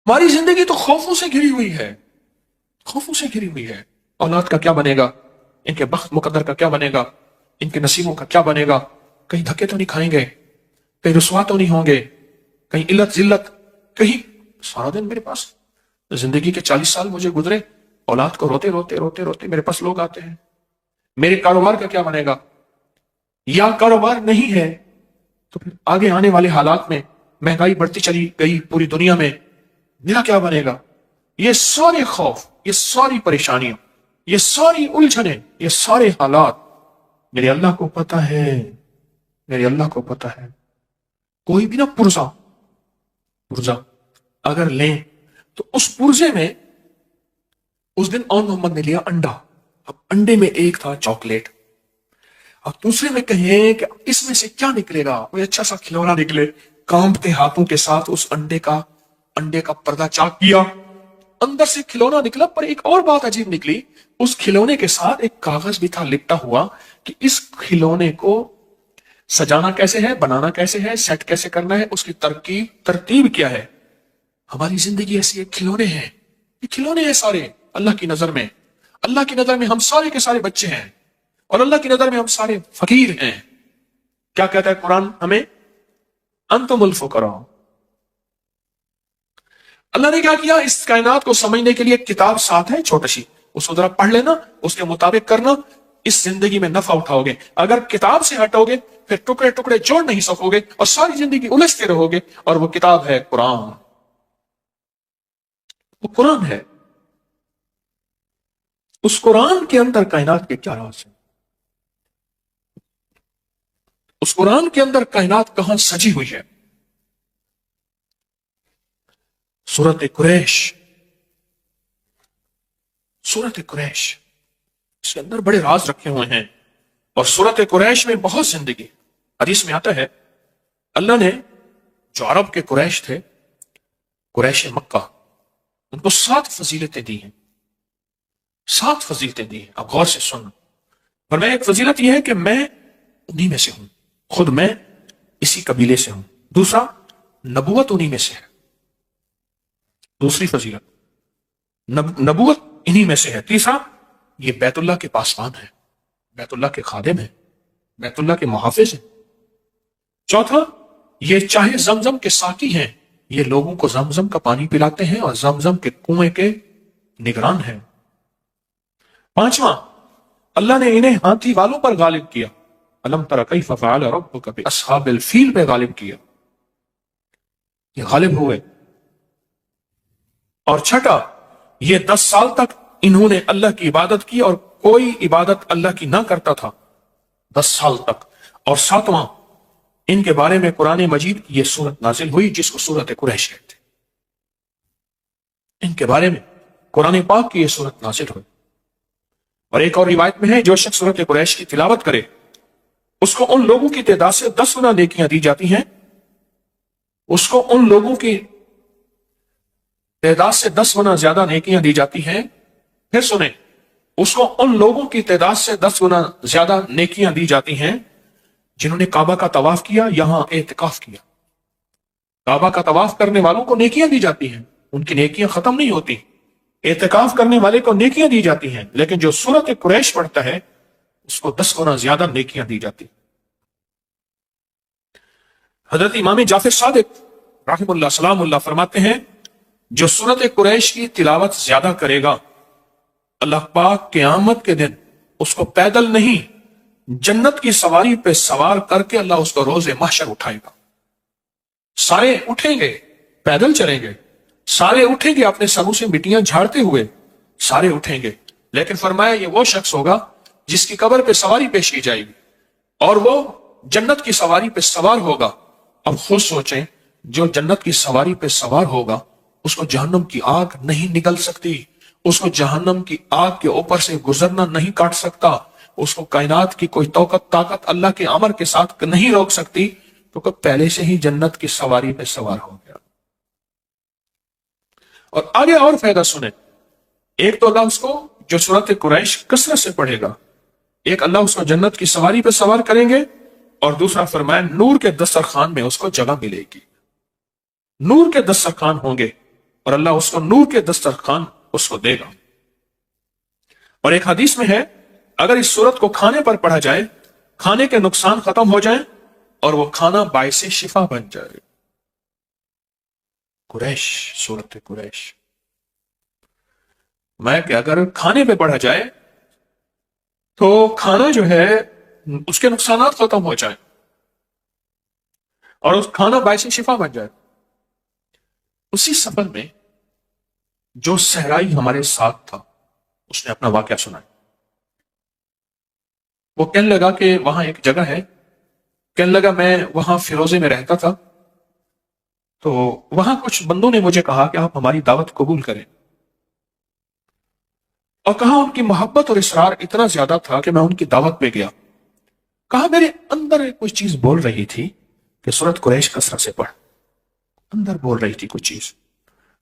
ہماری زندگی تو خوفوں سے گھری ہوئی ہے، خوفوں سے گھری ہوئی ہے۔ اولاد کا کیا بنے گا، ان کے بخت مقدر کا کیا بنے گا، ان کے نصیبوں کا کیا بنے گا، کہیں دھکے تو نہیں کھائیں گے، کہیں رسوا تو نہیں ہوں گے، کہیں علت ذلت، کہیں سارا دن میرے پاس زندگی کے 40 سال مجھے گزرے، اولاد کو روتے روتے روتے روتے میرے پاس لوگ آتے ہیں، میرے کاروبار کا کیا بنے گا، یا کاروبار نہیں ہے تو پھر آگے آنے والے حالات میں مہنگائی بڑھتی چلی گئی پوری دنیا میں، میرا کیا بنے گا۔ یہ سارے خوف، یہ ساری پریشانیاں، یہ ساری الجھنیں، یہ سارے حالات میرے اللہ کو پتہ ہے، میرے اللہ کو پتہ ہے۔ کوئی بھی نہ پرزا اگر لیں تو اس پرزے میں اس دن اون محمد نے لیا انڈا، اب انڈے میں ایک تھا چاکلیٹ، اب دوسرے میں کہیں کہ اس میں سے کیا نکلے گا، کوئی اچھا سا کھلونا نکلے، کانپتے ہاتھوں کے ساتھ اس انڈے کا پردہ چاک کیا، اندر سے کھلونا نکلا، پر ایک اور بات عجیب نکلی، اس کھلونے کے ساتھ ایک کاغذ بھی تھا لپٹا ہوا کہ اس کھلونے کو سجانا کیسے ہے، بنانا کیسے ہے، سیٹ کیسے کرنا ہے، اس کی ترتیب کیا ہے۔ ہماری زندگی ایسی ہے، کھلونے ہیں، یہ کھلونے ہیں سارے اللہ کی نظر میں۔ اللہ کی نظر میں ہم سارے کے سارے بچے ہیں، اور اللہ کی نظر میں ہم سارے فقیر ہیں۔ کیا کہتا ہے قرآن ہمیں؟ انتم الفقراء۔ اللہ نے کیا کیا، اس کائنات کو سمجھنے کے لیے ایک کتاب ساتھ ہے چھوٹی سی، اس کو ذرا پڑھ لینا، اس کے مطابق کرنا، اس زندگی میں نفع اٹھاؤ گے۔ اگر کتاب سے ہٹو گے پھر ٹکڑے ٹکڑے جوڑ نہیں سکو گے اور ساری زندگی الجھتے رہو گے، اور وہ کتاب ہے قرآن، وہ قرآن ہے۔ اس قرآن کے اندر کائنات کے کیا راز ہیں، اس قرآن کے اندر کائنات کہاں سجی ہوئی ہے۔ سورۃ قریش، سورۃ قریش، اس کے اندر بڑے راز رکھے ہوئے ہیں، اور سورۃ قریش میں بہت زندگی۔ حدیث میں آتا ہے اللہ نے جو عرب کے قریش تھے، قریش مکہ، ان کو 7 فضیلتیں دی ہیں، 7 فضیلتیں دی ہیں۔ اب غور سے سننا، پر میں ایک فضیلت یہ ہے کہ میں انہی میں سے ہوں، خود میں اسی قبیلے سے ہوں۔ دوسرا، نبوت انہی میں سے ہے، دوسری فضیلت نبوت انہی میں سے ہے۔ تیسرا، یہ بیت اللہ کے پاسبان ہے، بیت اللہ کے خادم ہیں، بیت اللہ کے محافظ ہیں۔ چوتھا، یہ چاہے زمزم کے ساقی ہیں، یہ لوگوں کو زمزم کا پانی پلاتے ہیں اور زمزم کے کنویں کے نگران ہیں۔ پانچواں، اللہ نے انہیں ہاتھی والوں پر غالب کیا، الم تر کیف فعل ربک باصحاب الفیل پہ غالب کیا، یہ غالب ہوئے۔ اور چھٹا، یہ 10 سال تک انہوں نے اللہ کی عبادت کی اور کوئی عبادت اللہ کی نہ کرتا تھا، 10 سال تک۔ اور ساتواں، ان کے بارے میں قرآن مجید کی یہ سورت نازل ہوئی جس کو سورت قریش کہتے ہیں، ان کے بارے میں قرآن پاک کی یہ سورت نازل ہوئی۔ اور ایک اور روایت میں ہے جو شخص سورت قریش کی تلاوت کرے اس کو ان لوگوں کی تعداد سے 10 گنا نیکیاں دی جاتی ہیں، اس کو ان لوگوں کی تعداد سے 10 گنا زیادہ نیکیاں دی جاتی ہیں۔ پھر سنیں، اس کو ان لوگوں کی تعداد سے 10 گنا زیادہ نیکیاں دی جاتی ہیں جنہوں نے کعبہ کا طواف کیا، یہاں اعتکاف کیا۔ کعبہ کا طواف کرنے والوں کو نیکیاں دی جاتی ہیں، ان کی نیکیاں ختم نہیں ہوتی، اعتکاف کرنے والے کو نیکیاں دی جاتی ہیں، لیکن جو سورت قریش پڑھتا ہے اس کو 10 گنا زیادہ نیکیاں دی جاتی۔ حضرت امام جعفر صادق رحم اللہ سلام اللہ فرماتے ہیں جو سورت قریش کی تلاوت زیادہ کرے گا، اللہ پاک قیامت کے دن اس کو پیدل نہیں جنت کی سواری پہ سوار کر کے اللہ اس کو روز محشر اٹھائے گا۔ سارے اٹھیں گے، پیدل چلیں گے، سارے اٹھیں گے اپنے سروں سے مٹیاں جھاڑتے ہوئے، سارے اٹھیں گے، لیکن فرمایا یہ وہ شخص ہوگا جس کی قبر پہ سواری پیش کی جائے گی اور وہ جنت کی سواری پہ سوار ہوگا۔ اب خود سوچیں، جو جنت کی سواری پہ سوار ہوگا اس کو جہنم کی آگ نہیں نگل سکتی، اس کو جہنم کی آگ کے اوپر سے گزرنا نہیں کاٹ سکتا، اس کو کائنات کی کوئی طاقت اللہ کے امر کے ساتھ نہیں روک سکتی، تو کہ پہلے سے ہی جنت کی سواری پہ سوار ہو گیا۔ اور آگے اور فائدہ سنیں، ایک تو اللہ اس کو جو سورت قریش کثرت سے پڑھے گا، ایک اللہ اس کو جنت کی سواری پہ سوار کریں گے، اور دوسرا فرمایا نور کے دسترخوان میں اس کو جگہ ملے گی، نور کے دسترخوان ہوں گے، اور اللہ اس کو نور کے دسترخوان اس کو دے گا. اور ایک حدیث میں ہے اگر اس سورت کو کھانے پر پڑھا جائے کھانے کے نقصان ختم ہو جائیں اور وہ کھانا باعث شفا بن جائے. قریش، سورت قریش میں کہ اگر کھانے پہ پڑھا جائے تو کھانا جو ہے اس کے نقصانات ختم ہو جائیں اور اس کھانا باعث شفا بن جائے. اسی سفر میں جو صحرائی ہمارے ساتھ تھا اس نے اپنا واقعہ سنایا. وہ کہنے لگا کہ وہاں ایک جگہ ہے، کہنے لگا میں وہاں فیروزے میں رہتا تھا، تو وہاں کچھ بندوں نے مجھے کہا کہ آپ ہماری دعوت قبول کریں، اور کہا ان کی محبت اور اصرار اتنا زیادہ تھا کہ میں ان کی دعوت پہ گیا. کہا میرے اندر کچھ چیز بول رہی تھی کہ سورت قریش کثرت سے پڑھ. اندر بول رہی تھی کچھ چیز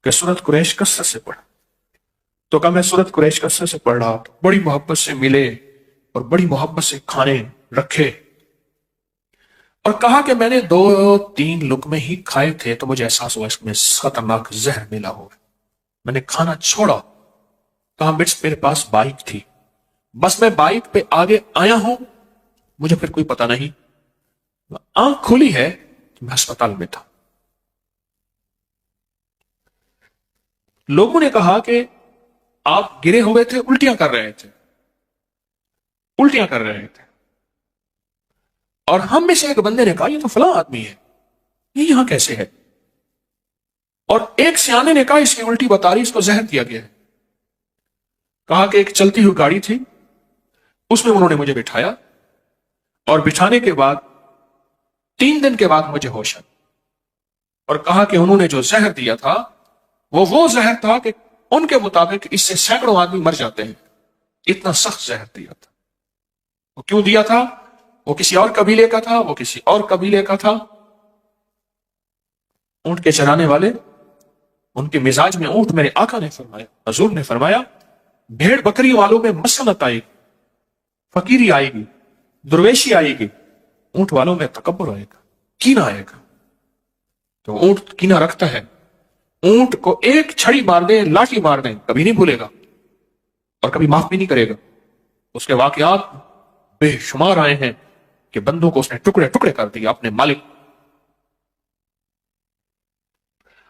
کہ سورت قریش کثرت سے پڑھ. تو کہا میں سورت قریش کثرت سے پڑھ رہا، تو بڑی محبت سے ملے اور بڑی محبت سے کھانے رکھے، اور کہا کہ میں نے 2-3 لقمے ہی کھائے تھے تو مجھے احساس ہوا اس میں خطرناک زہر ملا ہوا ہے. میں نے کھانا چھوڑا. کہا بٹس میرے پاس بائک تھی، بس میں بائک پہ آگے آیا ہوں، مجھے پھر کوئی پتہ نہیں، آنکھ کھلی ہے کہ میں ہسپتال میں تھا. لوگوں نے کہا کہ آپ گرے ہوئے تھے، الٹیاں کر رہے تھے، الٹیاں کر رہے تھے. اور ہم میں سے ایک بندے نے کہا یہ تو فلاں آدمی ہے، یہ یہاں کیسے ہے؟ اور ایک سیانے نے کہا اس کی الٹی بتا رہی، اس کو زہر دیا گیا ہے. کہا کہ ایک چلتی ہوئی گاڑی تھی، اس میں انہوں نے مجھے بٹھایا، اور بٹھانے کے بعد 3 دن کے بعد مجھے ہوش آئی. اور کہا کہ انہوں نے جو زہر دیا تھا وہ زہر تھا کہ ان کے مطابق اس سے سینکڑوں آدمی مر جاتے ہیں، اتنا سخت زہر دیا تھا. وہ کیوں دیا تھا؟ وہ کسی اور قبیلے کا تھا، وہ کسی اور قبیلے کا تھا. اونٹ کے چرانے والے، ان کے مزاج میں اونٹ، میرے آقا نے فرمایا، حضور نے فرمایا بھیڑ بکری والوں میں مسلط آئے گی، فقیری آئے گی، درویشی آئے گی، اونٹ والوں میں تکبر آئے گا، کینہ آئے گا. تو اونٹ کینہ رکھتا ہے، اونٹ کو ایک چھڑی مار دیں، لاٹھی مار دیں، کبھی نہیں بھولے گا اور کبھی معاف بھی نہیں کرے گا. اس کے واقعات بے شمار آئے ہیں کہ بندوں کو اس نے ٹکڑے ٹکڑے کر دیا اپنے مالک.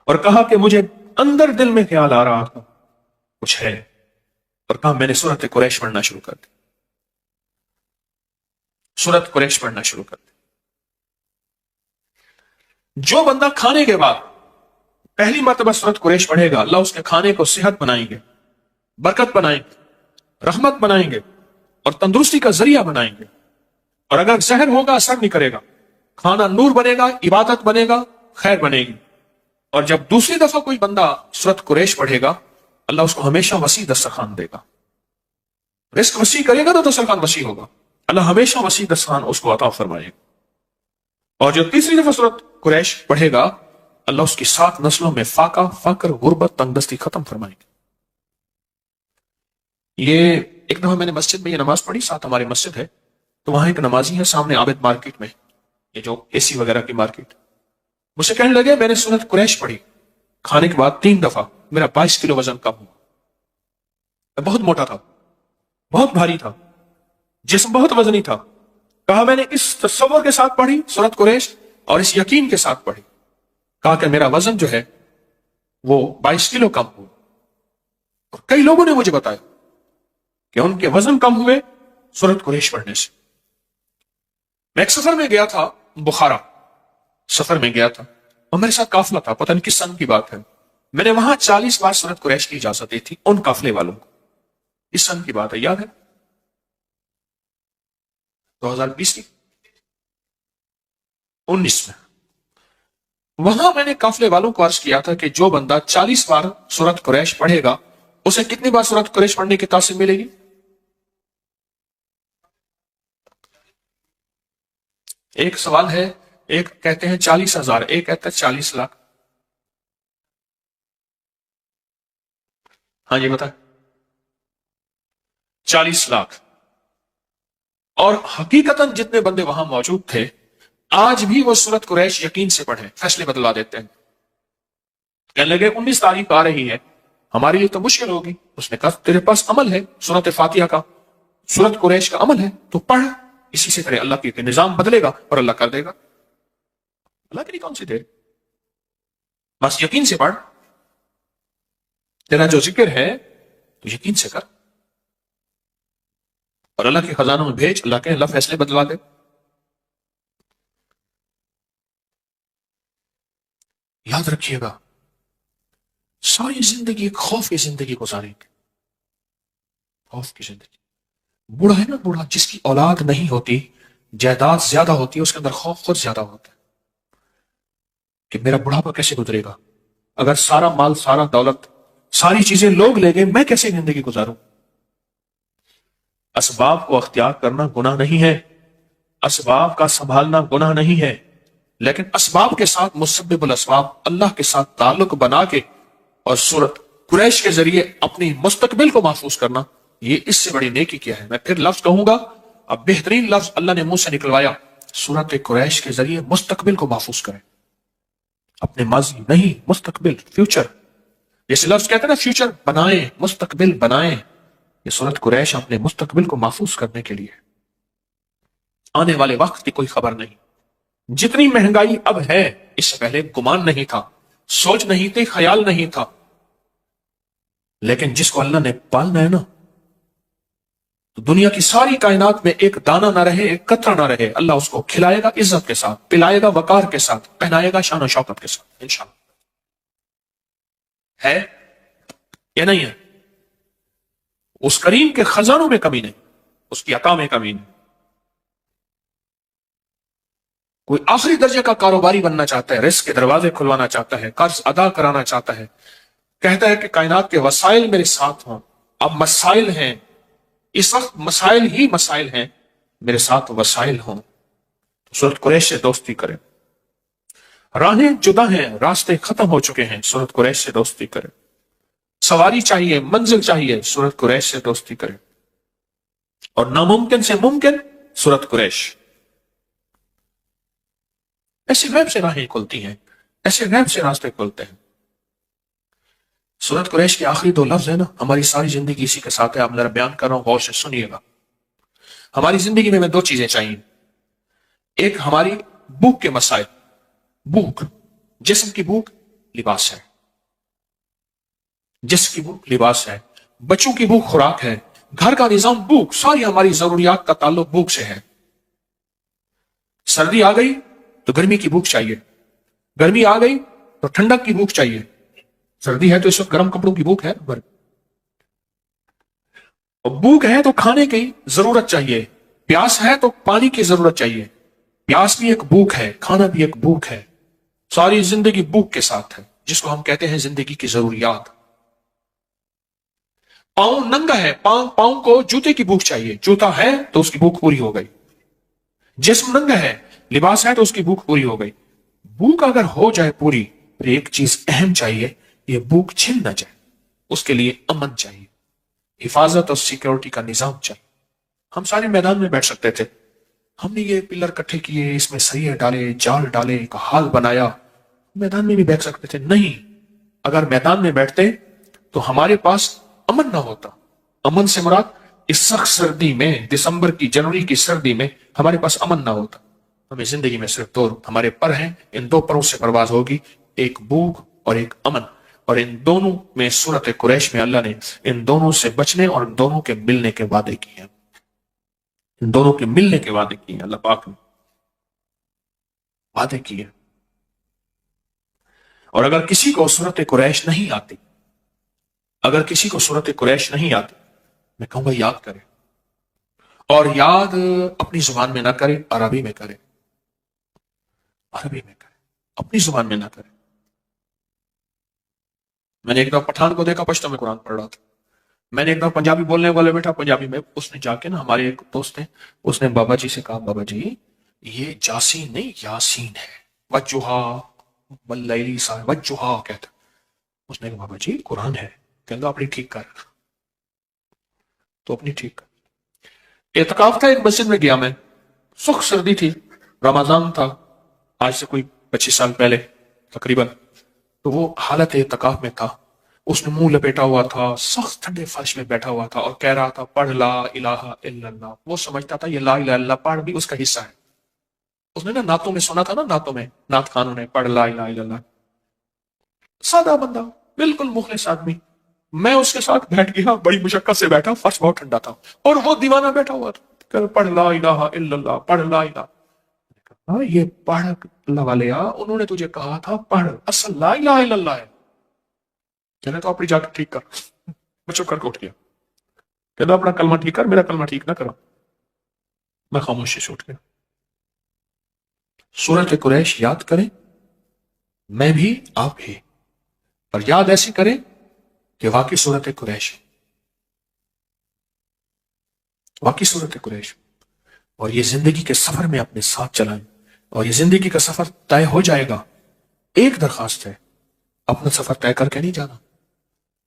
اور کہا کہ مجھے اندر دل میں خیال آ رہا تھا کچھ ہے، اور کہا میں نے سورت قریش پڑھنا شروع کر دی. سورت قریش پڑھنا شروع کر دی. جو بندہ کھانے کے بعد پہلی مرتبہ سورت قریش پڑھے گا، اللہ اس کے کھانے کو صحت بنائیں گے، برکت بنائیں گے، رحمت بنائیں گے اور تندرستی کا ذریعہ بنائیں گے. اور اگر زہر ہوگا اثر نہیں کرے گا، کھانا نور بنے گا، عبادت بنے گا، خیر بنے گی. اور جب دوسری دفعہ کوئی بندہ سورت قریش پڑھے گا، اللہ اس کو ہمیشہ وسیع دسترخوان دے گا. رزق وسیع کرے گا تو دسترخوان وسیع ہوگا، اللہ ہمیشہ وسیع دسترخوان اس کو عطا فرمائے گا. اور جو تیسری دفعہ سورت قریش پڑھے گا، اللہ اس کی 7 نسلوں میں فاقہ، فقر، غربت، تنگدستی ختم فرمائے گا. یہ ایک دفعہ میں نے مسجد میں یہ نماز پڑھی، ساتھ ہماری مسجد ہے، تو وہاں ایک نمازی ہے سامنے عابد مارکیٹ میں، یہ جو اے سی وغیرہ کی مارکیٹ. مجھ سے کہنے لگے میں نے سورت قریش پڑھی کھانے کے بعد 3 دفعہ، میرا 22 کلو وزن کم ہوا. میں بہت موٹا تھا، بہت بھاری تھا، جسم بہت وزنی تھا. کہا میں نے اس تصور کے ساتھ پڑھی سورت قریش اور اس یقین کے ساتھ پڑھی. کہا کہ میرا وزن جو ہے وہ 22 کلو کم ہوا. اور کئی لوگوں نے مجھے بتایا کہ ان کے وزن کم ہوئے سورت قریش پڑھنے سے. میں ایک سفر میں گیا تھا، بخارا سفر میں گیا تھا، اور میرے ساتھ قافلہ تھا، پتہ نہیں کس سن کی بات ہے. میں نے وہاں 40 بار سورت قریش کی اجازت دی تھی ان قافلے والوں کو. اس سن کی بات ہے، یاد ہے 2020 کی 19 میں. وہاں میں نے قافلے والوں کو عرض کیا تھا کہ جو بندہ 40 بار سورت قریش پڑھے گا اسے کتنی بار سورت قریش پڑھنے کی تاثیر ملے گی؟ ایک سوال ہے، ایک کہتے ہیں 40,000، ایک کہتا ہے 40 لاکھ. ہاں جی بتا. 40 لاکھ. اور حقیقتاً جتنے بندے وہاں موجود تھے آج بھی وہ سورت قریش یقین سے پڑھیں، فیصلے بدلا دیتے ہیں. کہنے لگے 19 تاریخ آ رہی ہے، ہمارے لیے تو مشکل ہوگی۔ اس نے کہا تیرے پاس عمل ہے، سورت فاتحہ کا، سورت قریش کا عمل ہے، تو پڑھ، اسی سے تیرے اللہ کے نظام بدلے گا اور اللہ کر دے گا۔ اللہ کے لیے کون سی دیر، بس یقین سے پڑھ، تیرا جو ذکر ہے تو یقین سے کر، اور اللہ کے خزانوں میں بھیج، اللہ کے اللہ فیصلے بدلوا دے۔ یاد رکھیے گا، ساری زندگی ایک خوف کی زندگی گزاریں گے، خوف کی زندگی۔ بوڑھا ہے نا، بوڑھا جس کی اولاد نہیں ہوتی، جائیداد زیادہ ہوتی ہے، اس کے اندر خوف خود زیادہ ہوتا ہے کہ میرا بڑھاپا کیسے گزرے گا، اگر سارا مال، سارا دولت، ساری چیزیں لوگ لے گئے، میں کیسے زندگی گزاروں۔ اسباب کو اختیار کرنا گناہ نہیں ہے، اسباب کا سنبھالنا گناہ نہیں ہے، لیکن اسباب کے ساتھ مسبب الاسباب اللہ کے ساتھ تعلق بنا کے اور سورت قریش کے ذریعے اپنی مستقبل کو محفوظ کرنا، یہ اس سے بڑی نیکی کیا ہے۔ میں پھر لفظ کہوں گا، اب بہترین لفظ اللہ نے منہ سے نکلوایا، سورت قریش کے ذریعے مستقبل کو محفوظ کریں، اپنے ماضی نہیں، مستقبل، فیوچر۔ جیسے لفظ کہتے ہیں نا فیوچر بنائیں، مستقبل بنائیں، یہ سورت قریش اپنے مستقبل کو محفوظ کرنے کے لیے، آنے والے وقت کی کوئی خبر نہیں۔ جتنی مہنگائی اب ہے، اس سے پہلے گمان نہیں تھا، سوچ نہیں تھی، خیال نہیں تھا، لیکن جس کو اللہ نے پالنا ہے نا، تو دنیا کی ساری کائنات میں ایک دانہ نہ رہے، ایک قطرہ نہ رہے، اللہ اس کو کھلائے گا عزت کے ساتھ، پلائے گا وقار کے ساتھ، پہنائے گا شان و شوکت کے ساتھ، انشاءاللہ۔ ہے یا نہیں ہے؟ اس کریم کے خزانوں میں کمی نہیں، اس کی عطا میں کمی نہیں۔ کوئی آخری درجے کا کاروباری بننا چاہتا ہے، رزق کے دروازے کھلوانا چاہتا ہے، قرض ادا کرانا چاہتا ہے، کہتا ہے کہ کائنات کے وسائل میرے ساتھ ہوں، اب مسائل ہیں، اس وقت مسائل ہی مسائل ہیں، میرے ساتھ وسائل ہوں، تو سورت قریش سے دوستی کریں۔ راہیں جدا ہیں، راستے ختم ہو چکے ہیں، سورت قریش سے دوستی کریں۔ سواری چاہیے، منزل چاہیے، سورت قریش سے دوستی کریں۔ اور ناممکن سے ممکن، سورت قریش۔ ایسے غیب سے راہیں کھلتی ہیں، ایسے غیب سے راستے کھلتے ہیں۔ سورت قریش کے آخری 2 لفظ ہیں نا، ہماری ساری زندگی اسی کے ساتھ ہے۔ آپ ذرا بیان کر رہا ہوں، غور سے سنیے گا۔ ہماری زندگی میں 2 چیزیں چاہیے، ایک ہماری بھوک کے مسائل، بھوک، جسم کی بھوک، لباس ہے، جسم کی بھوک لباس ہے، بچوں کی بھوک خوراک ہے، گھر کا نظام بھوک، ساری ہماری ضروریات کا تعلق بھوک سے ہے۔ سردی آ گئی تو گرمی کی بھوک چاہیے، گرمی آ گئی تو ٹھنڈک کی بھوک چاہیے۔ سردی ہے تو اس وقت گرم کپڑوں کی بھوک ہے، اور بھوک ہے تو کھانے کی ضرورت چاہیے، پیاس ہے تو پانی کی ضرورت چاہیے۔ پیاس بھی ایک بھوک ہے، کھانا بھی ایک بھوک ہے، ساری زندگی بھوک کے ساتھ ہے، جس کو ہم کہتے ہیں زندگی کی ضروریات۔ پاؤں ننگا ہے، پاؤں کو جوتے کی بھوک چاہیے، جوتا ہے تو اس کی بھوک پوری ہو گئی۔ جسم ننگا ہے، لباس ہے تو اس کی بھوک پوری ہو گئی۔ بھوک اگر ہو جائے پوری، پھر ایک چیز اہم چاہیے، یہ بھوک چھن نہ جائے، اس کے لیے امن چاہیے، حفاظت اور سیکیورٹی کا نظام چاہیے۔ ہم سارے میدان میں بیٹھ سکتے تھے، ہم نے یہ پلر کٹھے کیے، اس میں سریے ڈالے، جال ڈالے، ایک حال بنایا، میدان میں بھی بیٹھ سکتے تھے۔ نہیں، اگر میدان میں بیٹھتے تو ہمارے پاس امن نہ ہوتا۔ امن سے مراد اس سخت سردی میں، دسمبر کی، جنوری کی سردی میں ہمارے پاس امن نہ ہوتا۔ ہمیں زندگی میں صرف 2 ہمارے پر ہیں، ان 2 پروں سے پرواز ہوگی، ایک بھوک اور ایک امن، اور ان دونوں میں سورت قریش میں اللہ نے ان دونوں سے بچنے اور ان دونوں کے ملنے کے وعدے کیے ہیں، ان دونوں کے ملنے کے وعدے کیے ہیں، اللہ پاک نے وعدے کیے۔ اور اگر کسی کو سورت قریش نہیں آتی، اگر کسی کو سورت قریش نہیں آتی، میں کہوں گا یاد کرے، اور یاد اپنی زبان میں نہ کرے، عربی میں کرے، عربی میں کرے، اپنی زبان میں نہ کرے۔ میں نے ایک دفعہ پٹھان کو دیکھا پشتو میں قرآن پڑھ رہا تھا، میں نے ایک دفعہ پنجابی بولنے والے بیٹھا پنجابی میں، اس نے جا کے نا، ہمارے ایک دوست ہیں، اس نے بابا جی سے کہا، بابا جی یہ جاسین نہیں یاسین ہے، وجہا واللیلی سا وجہا کہتا۔ اس نے کہا بابا جی قرآن ہے، کہتا اپنی ٹھیک کر، تو اپنی ٹھیک کر۔ اعتکاف تھا، ایک مسجد میں گیا میں، سخت سردی تھی، رمضان تھا، آج سے کوئی 25 سال پہلے تقریباً، تو وہ حالت اعتکاف میں تھا، اس نے منہ لپیٹا ہوا تھا، سخت ٹھنڈے فرش میں بیٹھا ہوا تھا اور کہہ رہا تھا پڑھ لا الہ الا اللہ۔ وہ سمجھتا تھا یہ لا الہ الا اللہ پڑھ بھی اس کا حصہ ہے۔ اس نے نا نعتوں میں سنا تھا، نا نعتوں میں نعت خانوں نے پڑھ لا الہ الا اللہ۔ سادہ بندہ، بالکل مخلص آدمی، میں اس کے ساتھ بیٹھ گیا، بڑی مشقت سے بیٹھا، فرش بہت ٹھنڈا تھا اور وہ دیوانہ بیٹھا ہوا تھا کہ پڑھ لا الہ الا اللہ، پڑھ لا الہ۔ یہ پڑھ اللہ والے انہوں نے تجھے کہا تھا پڑھ، اصل لا الہ الا اللہ ہے۔ کہنا تو اپنی جا کے ٹھیک کر۔ میں چپ کر کے اٹھ گیا، کہنا اپنا کلمہ ٹھیک کر، میرا کلمہ ٹھیک نہ کرو۔ میں خاموشی سے اٹھ گیا۔ سورۃ قریش یاد کریں، میں بھی آپ بھی، اور یاد ایسی کریں کہ واقعی سورۃ قریش، واقعی سورۃ قریش، اور یہ زندگی کے سفر میں اپنے ساتھ چلائیں، اور یہ زندگی کا سفر طے ہو جائے گا۔ ایک درخواست ہے، اپنا سفر طے کر کے نہیں جانا،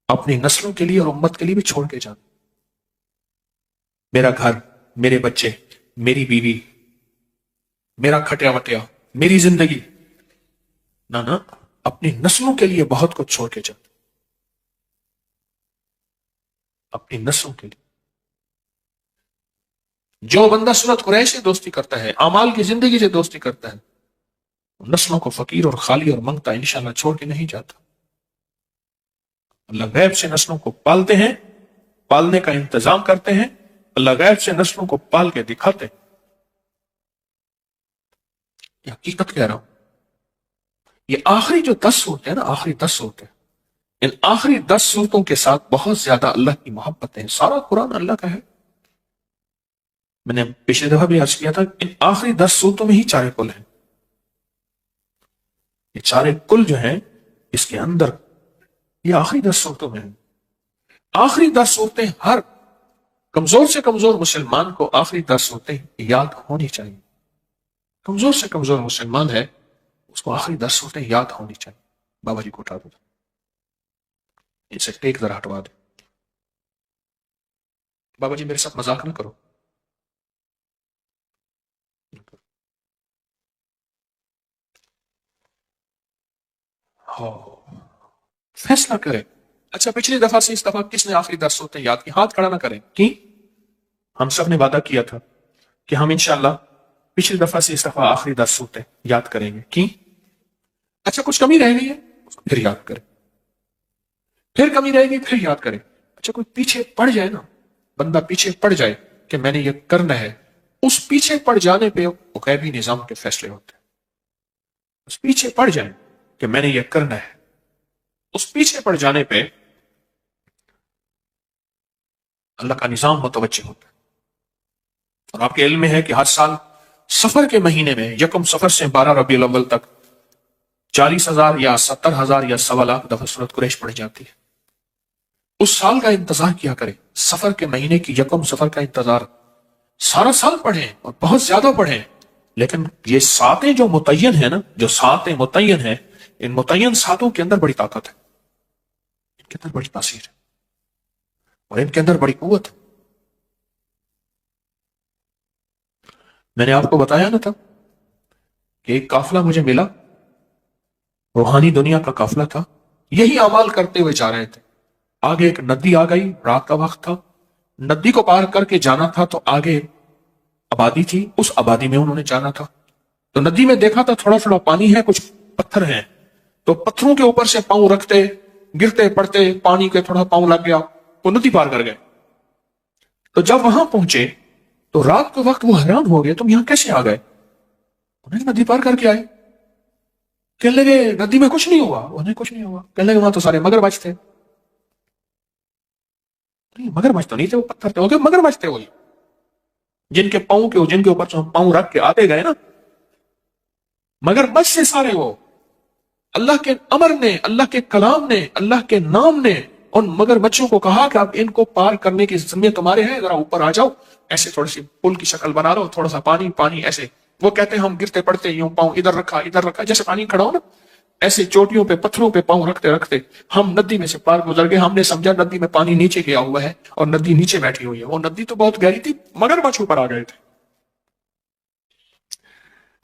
اپنی نسلوں کے لیے اور امت کے لیے بھی چھوڑ کے جانا۔ میرا گھر، میرے بچے، میری بیوی، میرا کھٹیا وٹیا، میری زندگی، نہ اپنی نسلوں کے لیے بہت کچھ چھوڑ کے جانا، اپنی نسلوں کے لیے۔ جو بندہ سورۃ قریش سے دوستی کرتا ہے، اعمال کی زندگی سے دوستی کرتا ہے، نسلوں کو فقیر اور خالی اور منگتا انشاءاللہ چھوڑ کے نہیں جاتا۔ اللہ غیب سے نسلوں کو پالتے ہیں، پالنے کا انتظام کرتے ہیں، اللہ غیب سے نسلوں کو پال کے دکھاتے ہیں۔ یہ حقیقت کہہ رہا ہوں۔ یہ آخری جو 10 صورتیں ہیں نا، آخری 10 صورتیں، ان آخری 10 صورتوں کے ساتھ بہت زیادہ اللہ کی محبت ہے۔ سارا قرآن اللہ کا ہے۔ میں نے پچھلے دفعہ بھی عرض کیا تھا، ان آخری 10 صورتوں میں ہی چارے کل ہیں۔ یہ چارے کل جو ہیں اس کے اندر، یہ آخری 10 صورتوں میں ہیں۔ آخری 10 صورتیں ہر کمزور سے کمزور مسلمان کو آخری 10 صورتیں یاد ہونی چاہیے۔ کمزور سے کمزور مسلمان ہے، اس کو آخری 10 صورتیں یاد ہونی چاہیے۔ بابا جی کو اٹھا دو، ان سے ٹیک ذرا ہٹوا دو۔ بابا جی میرے ساتھ مذاق نہ کرو۔ فیصلہ کرے۔ اچھا پچھلی دفعہ سے اس دفعہ کس نے آخری 10 صورتیں یاد کی؟ ہاتھ کھڑا نہ کریں۔ کی ہم سب نے وعدہ کیا تھا کہ ہم انشاءاللہ پچھلی دفعہ سے اس دفعہ آخری 10 صورتیں یاد کریں گے۔ کی اچھا کچھ کمی رہ گئی ہے پھر یاد کریں، پھر کمی رہے گی پھر یاد کریں۔ اچھا کوئی پیچھے پڑ جائے نا، بندہ پیچھے پڑ جائے کہ میں نے یہ کرنا ہے، اس پیچھے پڑ جانے پہ غیبی نظام کے فیصلے ہوتے ہیں۔ اس پیچھے پڑ جائیں کہ میں نے یہ کرنا ہے، اس پیچھے پڑ جانے پہ اللہ کا نظام متوجہ ہوتا ہے۔ اور آپ کے علم میں ہے کہ ہر سال سفر کے مہینے میں، یکم سفر سے 12 ربیع الاول تک 40,000 یا 70,000 یا 1.25 دفعہ سورۃ قریش پڑھی جاتی ہے۔ اس سال کا انتظار کیا کریں، سفر کے مہینے کی یکم سفر کا انتظار سارا سال پڑھیں اور بہت زیادہ پڑھیں، لیکن یہ ساتیں جو متعین ہیں نا، جو ساتیں متعین ہیں، ان متعین ساتوں کے اندر بڑی طاقت ہے، ان کے اندر بڑی تاثیر ہے اور ان کے اندر بڑی قوت ہے۔ میں نے آپ کو بتایا نا تھا کہ ایک قافلہ مجھے ملا، روحانی دنیا کا قافلہ تھا، یہی اعمال کرتے ہوئے جا رہے تھے۔ آگے ایک ندی آ گئی، رات کا وقت تھا، ندی کو پار کر کے جانا تھا تو آگے آبادی تھی، اس آبادی میں انہوں نے جانا تھا۔ تو ندی میں دیکھا تھا تھوڑا تھوڑا پانی ہے، کچھ پتھر ہیں، تو پتھروں کے اوپر سے پاؤں رکھتے، گرتے پڑتے پانی کے تھوڑا پاؤں لگ گیا، وہ ندی پار کر گئے۔ تو جب وہاں پہنچے تو رات کے وقت وہ حیران ہو گئے، تم یہاں کیسے آ گئے؟ انہیں ندی پار کر کے آئے۔ کہنے لگے ندی میں کچھ نہیں ہوا، انہیں کچھ نہیں ہوا۔ کہنے لگے وہاں تو سارے مگرمچھ تھے۔ مگرمچھ تو نہیں تھے، وہ پتھر تھے، وہ مگرمچھ تھے، وہی جن کے پاؤں کے، جن کے اوپر سے ہم پاؤں رکھ کے آتے گئے نا، مگرمچھ سے سارے وہ۔ اللہ کے امر نے، اللہ کے کلام نے، اللہ کے نام نے ان مگرمچھوں کو کہا کہ اب ان کو پار کرنے کی ذمہ تمہارے ہیں، ذرا اوپر آ جاؤ، ایسے تھوڑی سی پل کی شکل بنا لو، تھوڑا سا پانی پانی ایسے۔ وہ کہتے ہیں ہم گرتے پڑتے یوں پاؤں ادھر رکھا، جیسے پانی کھڑا ہو نا، ایسے چوٹیوں پہ پتھروں پہ پاؤں رکھتے رکھتے ہم ندی میں سے پار گزر گئے۔ ہم نے سمجھا ندی میں پانی نیچے گیا ہوا ہے اور ندی نیچے بیٹھی ہوئی ہے، وہ ندی تو بہت گہری تھی، مگرمچھ اوپر آ گئے تھے۔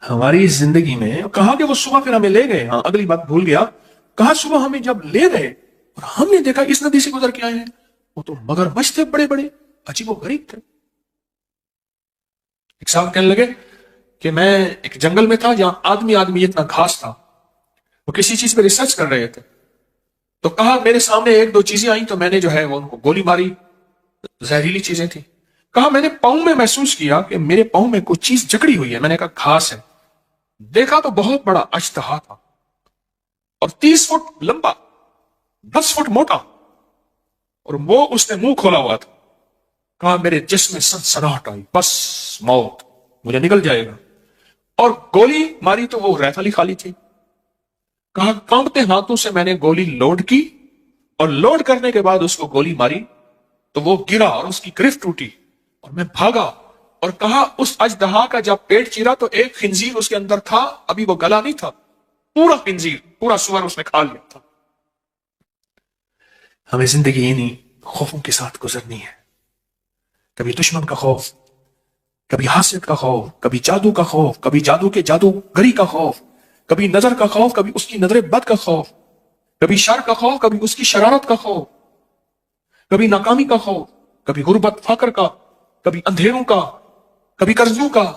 ہماری زندگی میں کہا کہ وہ صبح پھر ہمیں لے گئے، ہاں اگلی بات بھول گیا، کہا صبح ہمیں جب لے گئے اور ہم نے دیکھا اس ندی سے گزر کے آئے ہیں، وہ تو مگرمچھ تھے بڑے بڑے، عجیب و غریب تھے۔ ایک صاحب کہنے لگے کہ میں ایک جنگل میں تھا جہاں آدمی آدمی اتنا گھاس تھا، وہ کسی چیز پہ ریسرچ کر رہے تھے، تو کہا میرے سامنے ایک دو چیزیں آئیں تو میں نے جو ہے وہ ان کو گولی ماری، زہریلی چیزیں تھیں۔ کہا میں نے پاؤں میں محسوس کیا کہ میرے پاؤں میں کوئی چیز جکڑی ہوئی ہے، میں نے کہا گھاس ہے، دیکھا تو بہت بڑا اژدہا تھا اور 30 فٹ لمبا، 10 فٹ موٹا، اور وہ اس نے منہ کھولا ہوا تھا۔ کہا میرے جسم میں سنسناہٹ آئی، بس موت، مجھے نکل جائے گا، اور گولی ماری تو وہ ریفلی خالی تھی۔ کہا کانپتے ہاتھوں سے میں نے گولی لوڈ کی، اور لوڈ کرنے کے بعد اس کو گولی ماری تو وہ گرا اور اس کی گرفت ٹوٹی اور میں بھاگا، اور کہا اس اژدہا کا جب پیٹ چیرا تو ایک خنزیر اس کے اندر تھا، ابھی وہ گلا نہیں تھا، پورا خنزیر، پورا سور اس نے کھا لیا تھا۔ ہمیں زندگی انہی خوفوں کے ساتھ گزرنی ہے، کبھی دشمن کا خوف، کبھی حاسد کا خوف، کبھی جادو کا خوف، کبھی جادو کے جادوگری کا خوف، کبھی نظر کا خوف، کبھی اس کی نظر بد کا خوف، کبھی شر کا خوف، کبھی اس کی شرارت کا خوف، کبھی ناکامی کا خوف، کبھی غربت فقر کا، کبھی اندھیروں کا، کبھی قرضوں کا۔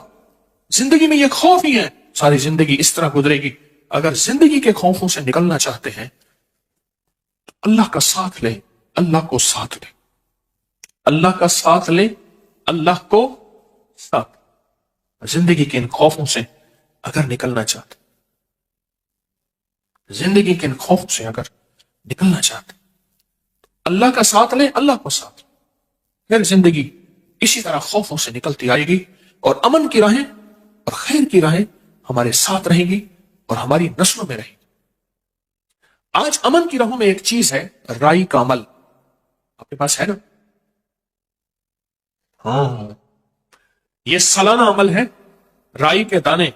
زندگی میں یہ خوف ہی ہے، ساری زندگی اس طرح گزرے گی۔ اگر زندگی کے خوفوں سے نکلنا چاہتے ہیں تو اللہ کا ساتھ لیں، اللہ کو ساتھ لیں، اللہ کا ساتھ لیں، اللہ کو ساتھ۔ زندگی کے ان خوفوں سے اگر نکلنا چاہتے، زندگی کے ان خوفوں سے اگر نکلنا چاہتے، اللہ کا ساتھ لیں، اللہ کو ساتھ لیں، پھر زندگی اسی طرح خوفوں سے نکلتی آئے گی، اور امن کی راہیں اور خیر کی راہیں ہمارے ساتھ رہیں گی اور ہماری نسلوں میں رہیں گی۔ آج امن کی راہوں میں ایک چیز ہے، رائی کا عمل، آپ کے پاس ہے نا؟ ہاں، یہ سالانہ عمل ہے، رائی کے دانے،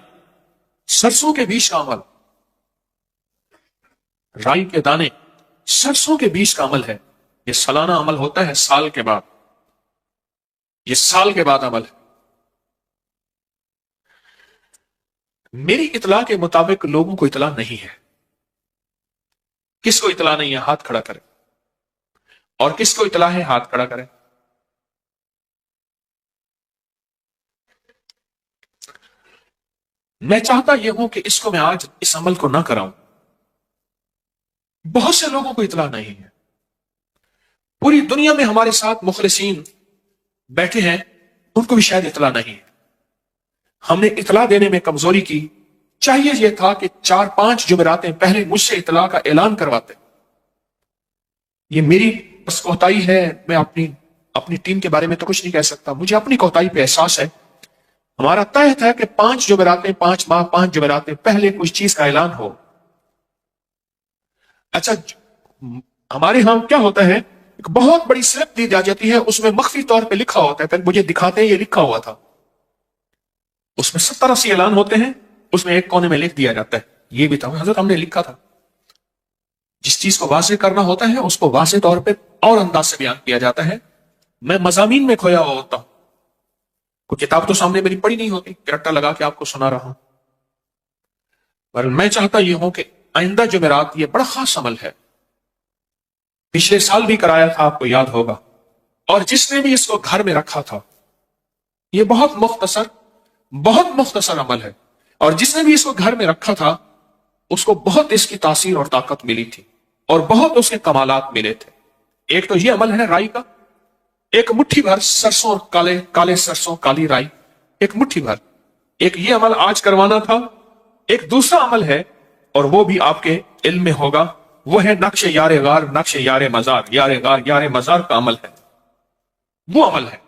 سرسوں کے بیج کا عمل، رائی کے دانے، سرسوں کے بیج کا عمل ہے۔ یہ سالانہ عمل ہوتا ہے، سال کے بعد، یہ سال کے بعد عمل ہے۔ میری اطلاع کے مطابق لوگوں کو اطلاع نہیں ہے۔ کس کو اطلاع نہیں ہے ہاتھ کھڑا کرے، اور کس کو اطلاع ہے ہاتھ کھڑا کرے۔ میں چاہتا یہ ہوں کہ اس کو میں آج اس عمل کو نہ کراؤں۔ بہت سے لوگوں کو اطلاع نہیں ہے، پوری دنیا میں ہمارے ساتھ مخلصین بیٹھے ہیں، ان کو بھی شاید اطلاع نہیں ہے۔ ہم نے اطلاع دینے میں کمزوری کی، چاہیے یہ تھا کہ 4-5 جمعراتیں پہلے مجھ سے اطلاع کا اعلان کرواتے۔ یہ میری بس کوتاہی ہے، میں اپنی ٹیم کے بارے میں تو کچھ نہیں کہہ سکتا، مجھے اپنی کوتاہی پہ احساس ہے۔ ہمارا طے ہے کہ 5 جمعراتیں، 5 ماہ، 5 جمعراتیں پہلے کچھ چیز کا اعلان ہو۔ اچھا، ہمارے ہاں کیا ہوتا ہے، ایک بہت بڑی سلپ دی جاتی ہے، اس میں مخفی طور پہ لکھا ہوتا ہے، پھر مجھے دکھاتے ہیں یہ لکھا ہوا تھا، اس میں 70-80 اعلان ہوتے ہیں، اس میں ایک کونے میں لکھ دیا جاتا ہے یہ بھی تھا حضرت ہم نے لکھا تھا۔ جس چیز کو واضح کرنا ہوتا ہے اس کو واضح طور پہ اور انداز سے بیان کیا جاتا ہے۔ میں مضامین میں کھویا ہوا ہوتا ہوں، کوئی کتاب تو سامنے میری پڑھی نہیں ہوتی کہ رٹا لگا کے آپ کو سنا رہا ہوں، پر میں چاہتا یہ ہوں کہ آئندہ جمعرات یہ بڑا خاص عمل ہے، پچھلے سال بھی کرایا تھا، آپ کو یاد ہوگا، اور جس نے بھی اس کو گھر میں رکھا تھا، یہ بہت مختصر عمل ہے، اور جس نے بھی اس کو گھر میں رکھا تھا اس کو بہت اس کی تاثیر اور طاقت ملی تھی، اور بہت اس کے کمالات ملے تھے۔ ایک تو یہ عمل ہے رائی کا، ایک مٹھی بھر سرسوں، کالے سرسوں، کالی رائی، ایک مٹھی بھر، ایک یہ عمل آج کروانا تھا۔ ایک دوسرا عمل ہے، اور وہ بھی آپ کے علم میں ہوگا، وہ ہے نقش یار غار، نقش یار مزار، یار غار یار مزار کا عمل ہے، وہ عمل ہے۔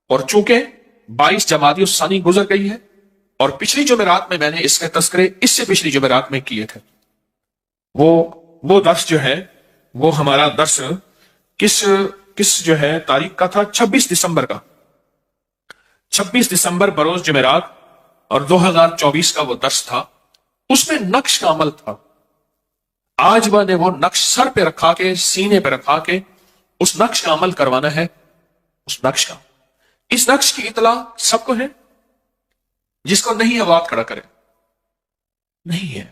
اور چونکہ 22 جمادی الثانی گزر گئی ہے، اور پچھلی جمعرات میں نے اس کے تذکرے اس سے پچھلی جمعرات میں کیے تھے، وہ درس جو ہے، وہ ہمارا درس کس جو ہے تاریخ کا تھا، 26 دسمبر کا، 26 دسمبر بروز جمعرات، اور 2024 کا وہ درس تھا، اس میں نقش کا عمل تھا۔ آج میں نے وہ نقش سر پہ رکھا کے، سینے پہ رکھا کے اس نقش کا عمل کروانا ہے، اس نقش کی اطلاع سب کو ہے، جس کو نہیں ہے وہ ہاتھ کھڑا کرے۔ نہیں ہے،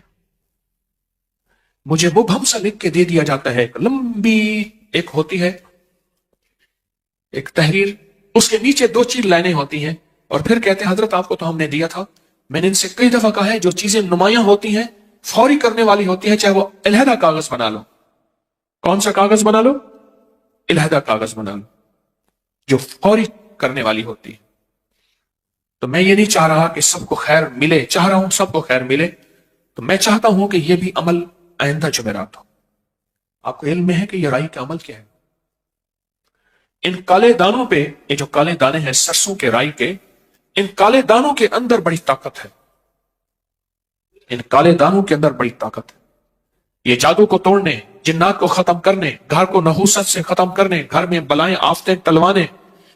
مجھے مبہم سا لکھ کے دے دیا جاتا ہے، ایک لمبی ایک ہوتی ہے ایک تحریر، اس کے نیچے 2 لائنیں ہوتی ہیں، اور پھر کہتے ہیں حضرت آپ کو تو ہم نے دیا تھا، میں نے ان سے کئی دفعہ کہا ہے جو چیزیں نمایاں ہوتی ہیں فوری کرنے والی ہوتی ہیں، چاہے وہ علیحدہ کاغذ بنا لو. کون سا کاغذ بنا لو؟ علیحدہ کاغذ بنا لو، جو فوری کرنے والی ہوتی ہے. تو میں یہ نہیں چاہ رہا کہ سب کو خیر ملے، چاہ رہا ہوں سب کو خیر ملے، تو میں چاہتا ہوں کہ یہ بھی عمل آئندہ جمعرات ہو. آپ کو علم میں ہے کہ یہ رائی کا عمل کیا ہے؟ ان کالے دانوں پہ، یہ جو کالے دانے ہیں سرسوں کے رائی کے، ان کالے دانوں کے اندر بڑی طاقت ہے. ان کالے دانوں کے اندر بڑی طاقت ہے. یہ جادو کو توڑنے، جنات کو ختم کرنے، گھر کو نحوست سے ختم کرنے، گھر میں بلائیں آفتیں ٹلوانے،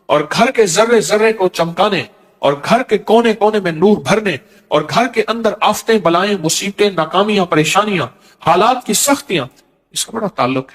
اور گھر کے ذرے ذرے کو چمکانے، اور گھر کے کونے کونے میں نور بھرنے، اور گھر کے اندر آفتیں بلائیں مصیبتیں ناکامیاں پریشانیاں حالات کی سختیاں، اس کا بڑا تعلق ہے.